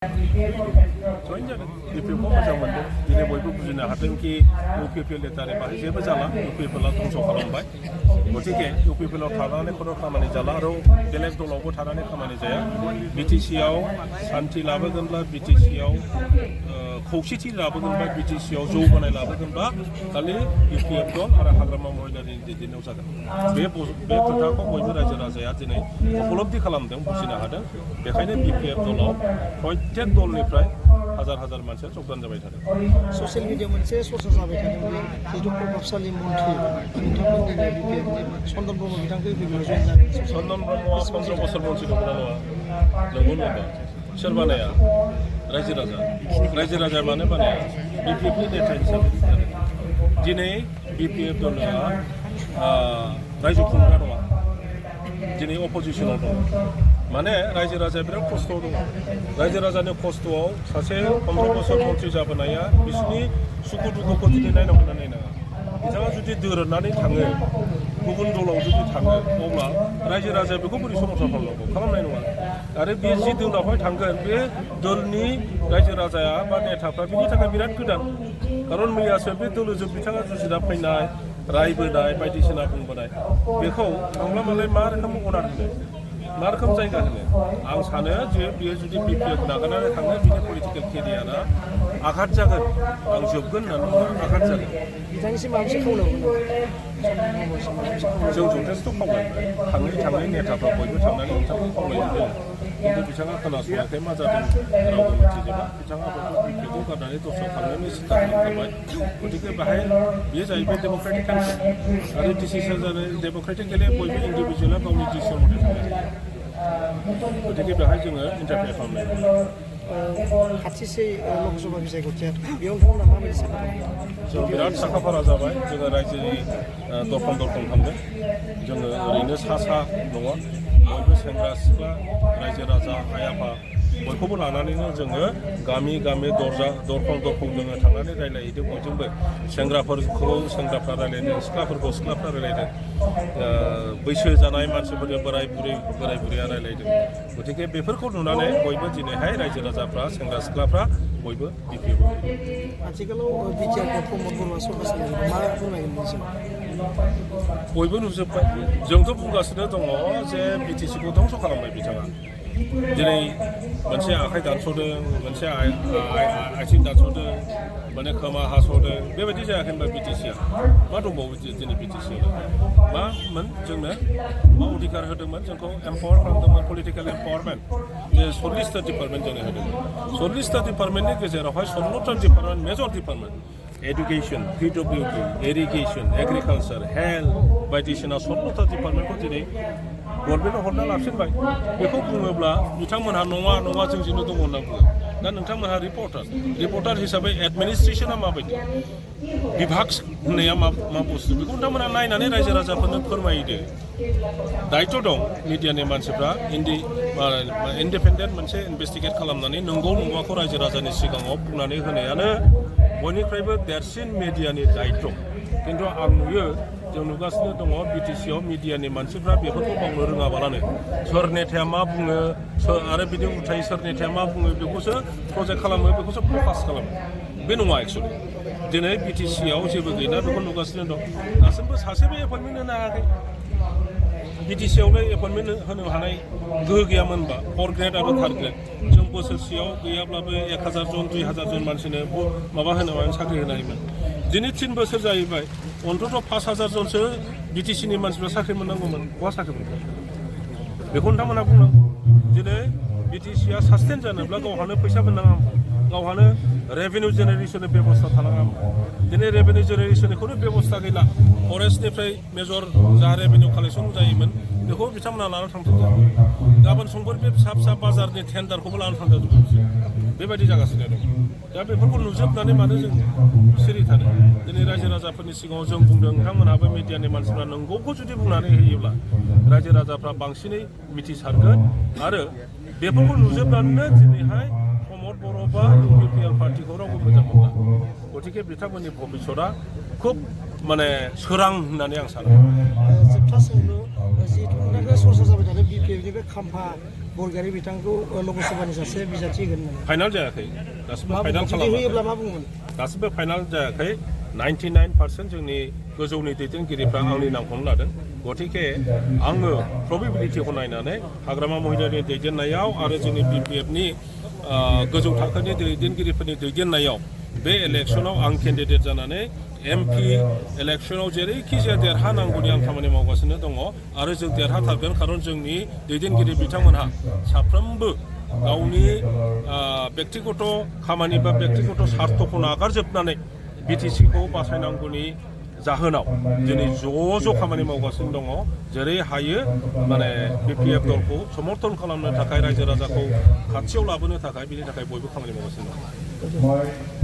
저희는 UPF가 मोजां मोनदों दिनै बयबो बुजिनो हादोंखि UPFL लेटारे बाहाय जेबो जाला UPFL आ धंस खालामबाय गतिके UPFL आव थानानै खुनु खामानि जाला आरो बेलेग दलावबो थानानै खामानि जाया BTC आव शान्ति लाबोगोनब्ला BTC आव खौसेथि लाबोगोनबा BTC आव जौगानाय लाबोगोनबा खालि UPF दल आरो हाग्रामा महिलारिनि दैदेननायाव जागोन बे खोथाखौ बयबो रायजो राजाया दिनै उपलब्धि खालामदों बुजिनो हादों बेखायनो BPF दलाव प्रत्येक दलनिफ्राय हाजार हाजार मानसिया जगदान जाबाय थादों ससियेल मिडिया मोनसे सर्सा जाबाय थादों जिहेतु प्रभाबशाली मन्त्रि नोंथांमोननि BPFनि चन्दन ब्रह्म बिथांखौ जयन जादों चन्दन ब्रह्मआ 15 बोसोर मन्त्रि दंमोन नङा नंगौ नंगौ सोर बानाया रायजो राजा मानो बानाया BPFनि नेता हिसाबै दिनै BPF दलआ रायजो खुंग्रा नङा दिनै अपोजिसनाव दं माने रायजो राजाया बिराद खस्थ' दं रायजो राजानि खस्थ'आव सासे 15 बोसोर मन्त्रि जाबोनाया बिसोरनि सुखु दुखुखौ दिनै नायनांगौना नायनाङा बिथाङा जुदि दोरोदनानै थाङो गुबुन दलाव जुदि थाङो अब्ला रायजो राजाया बेखौ बोरै समर्थन खालामनांगौ खालामनाय नङा आरो बे जि दोलावहाय थांगोन बे दोलनि रायजो राजाया बा नेताफ्रा बिनि थाखाय बिराद गोदान खारन मैयासो बे दोलोजों बिथाङा जुजिना फैनाय रायबोनाय बायदिसिना बुंबोनाय बेखौ थांब्ला मालाय मा रोखोम अनार होनो मा रोखोम जायगा होनो आं सानो जे बियो जुदि BPF नागारनानै थाङो बिनि पलिटिकेल केरियारा आघात जागोन आं जोबगोन होननानै आघात जागोन बिथांनिसिम माबा मोनसे खावलायहरनो जों जथेस्थ' खावलायबाय थाङै नेताफ्रा बयबो थांनानै बिथांखौ खावलायहरदों खिन्थु बिथाङा खोनासङाखै मा जादों रावबो मिथिजोबा बिथाङा बयबो BPFखौ गारनानै दस्रायाव थांनायनि सिन्था खालामबाय गतिके बेहाय बेयो जाहैबाय डेम'क्रेटिक कान्ट्रि आरो डिसिसन जानाय डेम'क्रेटिकेलि बयबो इन्डिभिजुवेला गावनि डिसिसन मथे थाङो गतिके बेहाय जोङो इन्टारफेयार खालामनाय खाथिसै लकसभा बिसायख'थिया बेयाव नोंथांमोना माबायदि साखा जों बिराद साखाफारा जाबाय जोङो रायजोनि दरखं थांदों जोङो ओरैनो सा नङा बयबो सेंग्रा सिख्ला रायजो राजा आइ आफा बयखौबो लानानैनो जोङो गामि दरखं जोङो थांनानै रायज्लायहैदों बयजोंबो सेंग्राफोरखौ सेंग्राफ्रा रायज्लायदों सिख्लाफोरखौ सिख्लाफ्रा रायज्लायदों बैसो जानाय मानसिफोरजों बोराय बुरैया रायज्लायदों गतिके बेफोरखौ नुनानै बयबो दिनैहाय रायजो राजाफ्रा सेंग्रा सिख्लाफ्रा बयबो BPF आथिखालाव बिटिआरखौ प्रमद बरुवा सरकारा मा बुंनायगोन बयबो नुजोब्बाय जोंथ' बुंगासिनो दङ जे BTCखौ धंस खालामबाय बिथाङा दिनै मोनसे आखाइ दानस'दों मोनसे आथिं दानस'दों माने खोमा हास'दों बेबायदि जायाखै होनबा BTCआ मा दंबावो दिनै BTCआव मामोन जोंनो मा अधिकार होदोंमोन जोंखौ एम्पावार खालामदोंमोन पलिटिकेल एम्पावारमेन्ट जे 40टा डिपार्टमेन्ट जोंनो होदोंमोन 40टा डिपार्टमेन्टनि गेजेरावहाय 16टा department major department education PWD irrigation agriculture health बायदिसिना 16टा डिपार्टमेन्टखौ दिनै गभर्नमेन्टआव हरना लाफिनबाय बेखौ बुङोब्ला बिथांमोनहा नङा जोंजोंनो दङ होनना बुङो दा नोंथांमोनहा रिपर्टार हिसाबै एडमिनिस्ट्रेसना माबायदि बिभाग होननाया मा बुस्थु बेखौ नोंथांमोनहा नायनानै रायजो राजाफोरनो फोरमायदो दायित्व दं मिडियानि मानसिफ्रा इन्डिपेन्डेन्ट मोनसे इनभेस्टिगेट खालामनानै नंगौ नङाखौ रायजो राजानि सिगाङाव बुंनानै होनायानो बयनिफ्रायबो देरसिन मिडियानि दायित्व खिन्थु आं नुयो जों नुगासिनो दङ BTCआव मिडियानि मानसिफ्रा बेफोरखौ मावनो रोङाबालानो सोर नेताया मा बुङो आरो बिनि उल्थायै सोर नेताया मा बुङो बेखौसो प्रजेक्ट खालामो बेखौसो फकास खालामो बे नङा एक्सुवेलि दिनै BTCआव जेबो गैला बेखौ नुगासिनो दं दासिमबो सासेबो एपइन्टमेन्ट होनो हायाखै BTCआवनो एपइन्टमेन्ट होनो हानाय गोहो गैयामोनबा 4 ग्रेड आरो 3 ग्रेड जों बोसोरसेयाव गैयाब्लाबो 1000 जन 2000 जन मानसिनो माबा होनो साख्रि होनो हायोमोन दिनै 3 बोसोर जाहैबाय अन्तत' 5000 जनसो BTCनि मानसिफ्रा साख्रि मोननांगौमोन बहा साख्रि मोनखो बेखौ नोंथांमोनहा बुंनांगौ दिनै BTCआ सास्टेन जानोब्ला गावहानो फैसा मोननाङामोन गावहानो रेभिनिउ जेनेरेसननि बेबस्था थानाङामोन दिनै रेभिनिउ जेनेरेसननिखौनो बेबस्था गैला फरेस्टनिफ्राय मेजर जा रेभिनिउ कालेक्सन जायोमोन बेखौ बिथांमोना लानानै थांथारदों गाबोन समफोर बे फिसा बाजारनि टेन्डारखौबो लानानै थांजाजोबो बेबायदि जागासिनो दं दा बेफोरखौ नुजोबनानै मानो जों सिरि थानो दिनै रायजो राजाफोरनि सिगाङाव जों बुंदों नोंथांमोनहाबो मिडियानि मानसिफ्रा नंगौखौ जुदि बुंनानै होयोब्ला रायजो राजाफ्रा बांसिनै मिथिसारगोन आरो बेफोरखौ नुजोबनानैनो दिनैहाय प्रमद बर' बा UPPL पार्टिखौ रावबो मोजां मोनला गतिके बिथांमोननि भबिष्यतआ खुब माने सोरां होननानै आं सानो जोबथा सोंलु जिहेतु सरसा जाबाय थादों BPFनि बे खाम्फा बरगयारी बिथांखौ लकसभानि सासे बिजाथि होगोन होननानै फाइनाल जायाखै दासिमबो मा फाइनाल जुदि होयोब्ला मा खालामाखै बुंगोन दासिमबो फाइनाल जायाखै 99% जोंनि गोजौनि दैदेनगिरिफ्रा आंनि नामखौनो लादों गतिके आङो प्रबेबिलिटिखौ नायनानै हाग्रामा महिलारिनि दैदेननायाव आरो जोंनि BPFनि गोजौ थाखोनि दैदेनगिरिफोरनि दैदेननायाव बे इलेक्सनाव आं केन्डिडेट जानानै MP इलेक्सनाव जेरैखि जाया देरहानांगौनि आं खामानि मावगासिनो दङ आरो जों देरहाथारगोन खारन जोंनि दैदेनगिरि बिथांमोनहा साफ्रोमबो गावनि बेक्तिगत खामानि बा बेक्तिगत स्वार्थखौ नागारजोबनानै BTCखौ बासायनांगौनि जाहोनाव दिनै ज' खामानि मावगासिनो दङ जेरै हायो माने BPF दलखौ समर्थन खालामनो थाखाय रायजो राजाखौ खाथियाव लाबोनो थाखाय बिनि थाखाय बयबो खामानि मावगासिनो दं